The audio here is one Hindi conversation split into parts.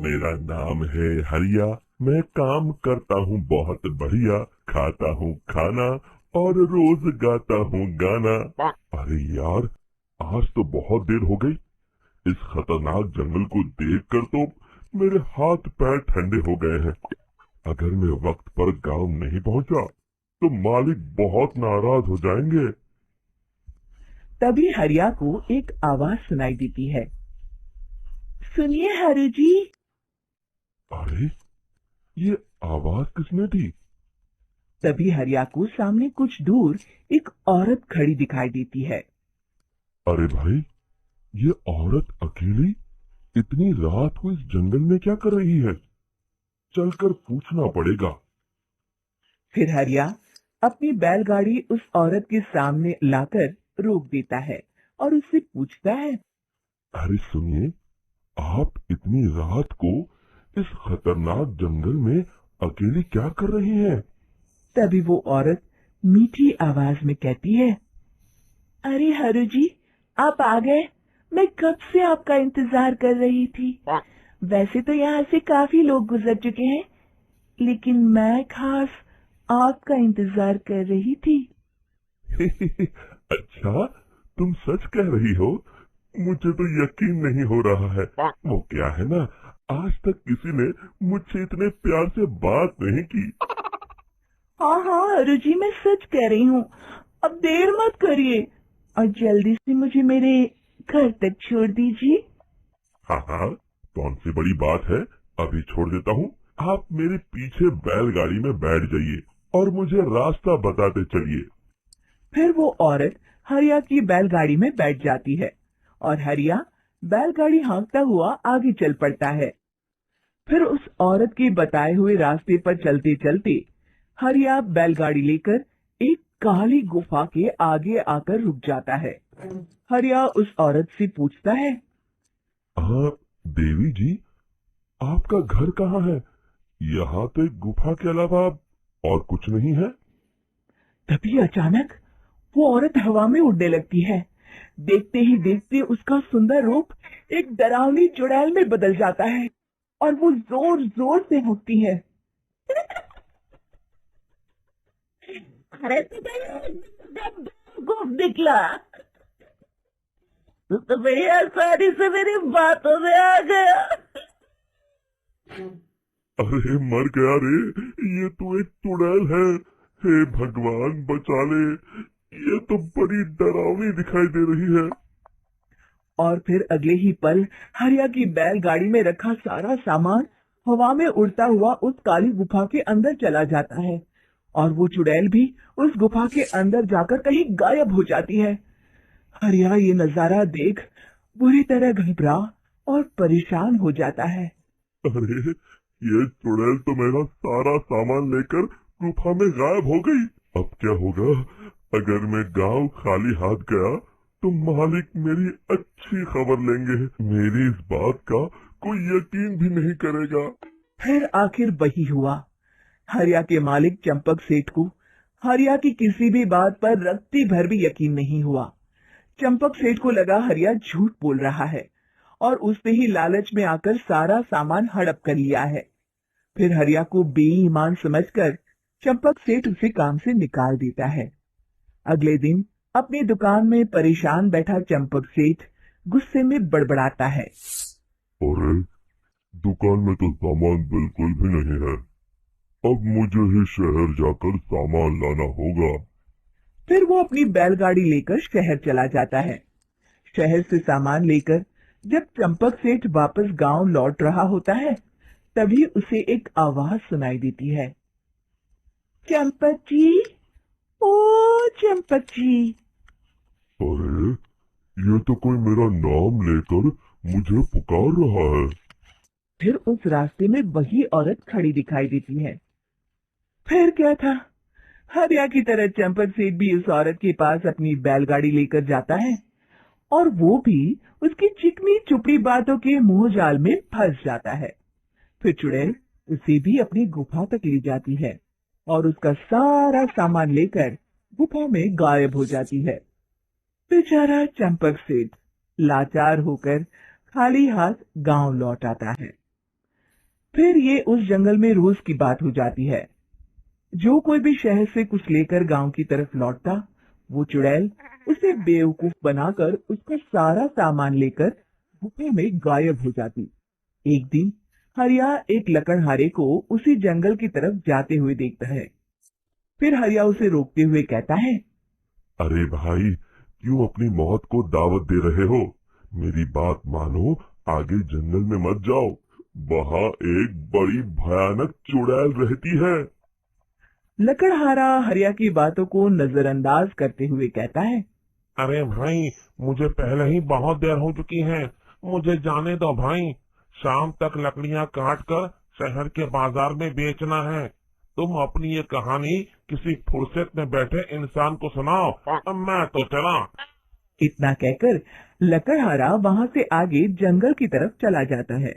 मेरा नाम है हरिया। मैं काम करता हूँ बहुत बढ़िया, खाता हूँ खाना और रोज गाता हूँ गाना। अरे यार, आज तो बहुत देर हो गई। इस खतरनाक जंगल को देखकर तो मेरे हाथ पैर ठंडे हो गए हैं। अगर मैं वक्त पर गांव नहीं पहुंचा तो मालिक बहुत नाराज हो जाएंगे। तभी हरिया को एक आवाज सुनाई देती है। सुनिए हरु जी। अरे, ये आवाज किसने दी? तभी हरिया को सामने कुछ दूर एक औरत खड़ी दिखाई देती है। अरे भाई, ये औरत अकेली इतनी रात को इस जंगल में क्या कर रही है? चलकर पूछना पड़ेगा। फिर हरिया अपनी बैलगाड़ी उस औरत के सामने लाकर रोक देता है और उससे पूछता है। अरे सुनिए, आप इतनी रात को इस खतरनाक जंगल में अकेली क्या कर रही हैं? तभी वो औरत मीठी आवाज में कहती है। अरे हरु जी, आप आ गए। मैं कब से आपका इंतजार कर रही थी। वैसे तो यहाँ से काफी लोग गुजर चुके हैं, लेकिन मैं खास आपका इंतजार कर रही थी। अच्छा, तुम सच कह रही हो? मुझे तो यकीन नहीं हो रहा है। वो क्या है ना, आज तक किसी ने मुझसे इतने प्यार से बात नहीं की। हाँ हाँ हरु जी, मैं सच कह रही हूँ। अब देर मत करिए और जल्दी से मुझे मेरे घर तक छोड़ दीजिए। हाँ हाँ, कौन सी बड़ी बात है, अभी छोड़ देता हूँ। आप मेरे पीछे बैलगाड़ी में बैठ जाइए और मुझे रास्ता बताते चलिए। फिर वो औरत हरिया की बैलगाड़ी में बैठ जाती है और हरिया बैलगाड़ी हाँकता हुआ आगे चल पड़ता है। फिर उस औरत के बताए हुए रास्ते पर चलते चलते हरिया बैलगाड़ी लेकर एक काली गुफा के आगे आकर रुक जाता है। हरिया उस औरत से पूछता है। हाँ देवी जी, आपका घर कहाँ है? यहाँ तो एक गुफा के अलावा और कुछ नहीं है। तभी अचानक वो औरत हवा में उड़ने लगती है। देखते ही देखते उसका सुंदर रूप एक डरावनी चुड़ैल में बदल जाता है और वो जोर जोर से हंसती है। अरे गुम निकला। तो बड़ी आसानी से मेरी बातों में आ गया। अरे मर गया रे, ये तो एक चुड़ैल है। हे भगवान बचा ले, ये तो बड़ी डरावनी दिखाई दे रही है। और फिर अगले ही पल हरिया की बैलगाड़ी में रखा सारा सामान हवा में उड़ता हुआ उस काली गुफा के अंदर चला जाता है और वो चुड़ैल भी उस गुफा के अंदर जाकर कहीं गायब हो जाती है। हरिया ये नजारा देख बुरी तरह घबरा और परेशान हो जाता है। अरे, ये चुड़ैल तो मेरा सारा सामान लेकर गुफा में गायब हो गई। अब क्या होगा? अगर मैं गांव खाली हाथ गया तो मालिक मेरी अच्छी खबर लेंगे। मेरी इस बात का कोई यकीन भी नहीं करेगा। फिर आखिर वही हुआ। हरिया के मालिक चंपक सेठ को हरिया की किसी भी बात पर रत्ती भर भी यकीन नहीं हुआ। चंपक सेठ को लगा हरिया झूठ बोल रहा है और उसने ही लालच में आकर सारा सामान हड़प कर लिया है। फिर हरिया को बेईमान समझकर चंपक सेठ उसे काम से निकाल देता है। अगले दिन अपनी दुकान में परेशान बैठा चंपक सेठ गुस्से में बड़बड़ाता है। अरे, दुकान में तो सामान बिल्कुल भी नहीं है। अब मुझे ही शहर जाकर सामान लाना होगा। फिर वो अपनी बैलगाड़ी लेकर शहर चला जाता है। शहर से सामान लेकर जब चंपक सेठ वापस गांव लौट रहा होता है, तभी उसे एक आवाज सुनाई देती है। चंपक जी, ओ चंपक जी। अरे, ये तो कोई मेरा नाम लेकर मुझे पुकार रहा है। फिर उस रास्ते में वही औरत खड़ी दिखाई देती है। फिर क्या था, हरिया की तरह चंपक सेठ भी उस औरत के पास अपनी बैलगाड़ी लेकर जाता है और वो भी उसकी चिकनी चुपड़ी बातों के मुंह जाल में फंस जाता है। फिर चुड़ैल उसे भी अपनी गुफा तक ले जाती है और उसका सारा सामान लेकर गुफा में गायब हो जाती है। बेचारा चंपक सेठ लाचार होकर खाली हाथ गांव लौट आता है। फिर ये उस जंगल में रोज की बात हो जाती है। जो कोई भी शहर से कुछ लेकर गांव की तरफ लौटता, वो चुड़ैल उसे बेवकूफ बनाकर उसका सारा सामान लेकर गुफे में गायब हो जाती। एक दिन हरिया एक लकड़हारे को उसी जंगल की तरफ जाते हुए देखता है। फिर हरिया उसे रोकते हुए कहता है, अरे भाई, क्यों अपनी मौत को दावत दे रहे हो? मेरी बात मानो, आगे जंगल में मत जाओ। वहाँ एक बड़ी भयानक चुड़ैल रहती है। लकड़हारा हरिया की बातों को नजरअंदाज करते हुए कहता है, अरे भाई, मुझे पहले ही बहुत देर हो चुकी है। मुझे जाने दो भाई। शाम तक लकड़ियां काट कर शहर के बाजार में बेचना है। तुम अपनी ये कहानी किसी फुर्सत में बैठे इंसान को सुनाओ। अब मैं तो चला। इतना कहकर लकड़हारा वहां से आगे जंगल की तरफ चला जाता है।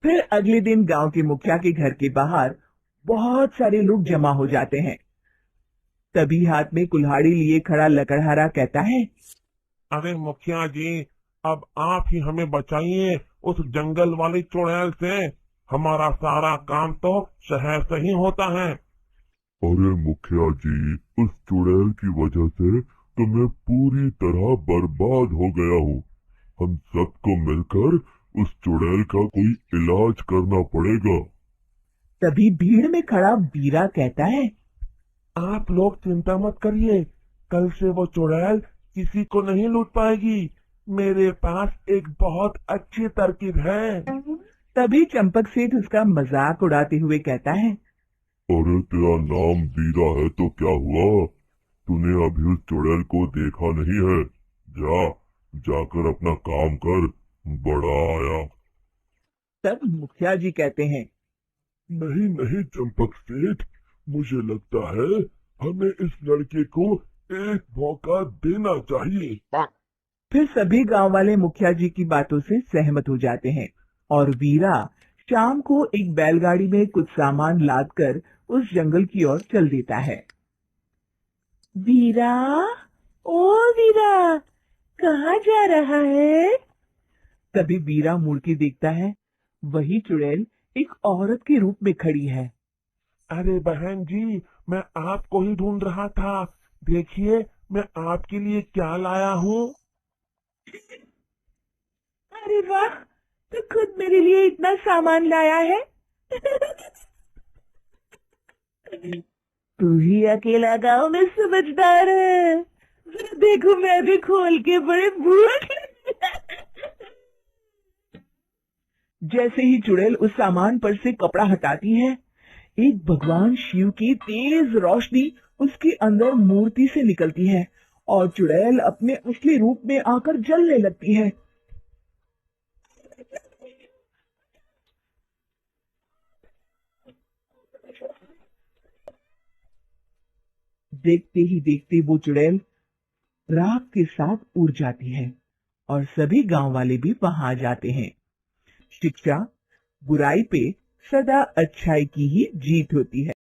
फिर अगले दिन गांव के मुखिया के घर के बाहर बहुत सारे लोग जमा हो जाते हैं। तभी हाथ में कुल्हाड़ी लिए खड़ा लकड़हारा कहता है, अरे मुखिया जी, अब आप ही हमें बचाइए उस जंगल वाली चुड़ैल से। हमारा सारा काम तो शहर से ही होता है। अरे मुखिया जी, उस चुड़ैल की वजह से तो मैं पूरी तरह बर्बाद हो गया हूँ। हम सबको मिलकर उस चुड़ैल का कोई इलाज करना पड़ेगा। तभी भीड़ में खड़ा बीरा कहता है, आप लोग चिंता मत करिए। कल से वो चुड़ैल किसी को नहीं लूट पाएगी। मेरे पास एक बहुत अच्छी तरकीब है। तभी चंपक सेठ उसका मजाक उड़ाते हुए कहता है, अरे तेरा नाम बीरा है तो क्या हुआ? तूने अभी उस चुड़ैल को देखा नहीं है? जाकर अपना काम कर, बड़ा आया। तब मुखिया जी कहते हैं, नहीं नहीं चंपक सेठ, मुझे लगता है हमें इस लड़के को एक मौका देना चाहिए। फिर सभी गांव वाले मुखिया जी की बातों से सहमत हो जाते हैं और वीरा शाम को एक बैलगाड़ी में कुछ सामान लादकर उस जंगल की ओर चल देता है। वीरा, ओ वीरा, कहाँ जा रहा है? तभी वीरा मुड़ के देखता है, वही चुड़ैल एक औरत के रूप में खड़ी है। अरे बहन जी, मैं आपको ही ढूंढ रहा था। देखिए, मैं आपके लिए क्या लाया हूँ। अरे वाह, तो खुद मेरे लिए इतना सामान लाया है। तू ही अकेला गांव में समझदार है। जरा देखो, मैं भी खोल के बड़े भूख। जैसे ही चुड़ैल उस सामान पर से कपड़ा हटाती है, एक भगवान शिव की तेज रोशनी उसके अंदर मूर्ति से निकलती है और चुड़ैल अपने असली रूप में आकर जलने लगती है। देखते ही देखते वो चुड़ैल राख के साथ उड़ जाती है और सभी गांव वाले भी वहां आ जाते हैं। शिक्षा बुराई पे सदा अच्छाई की ही जीत होती है।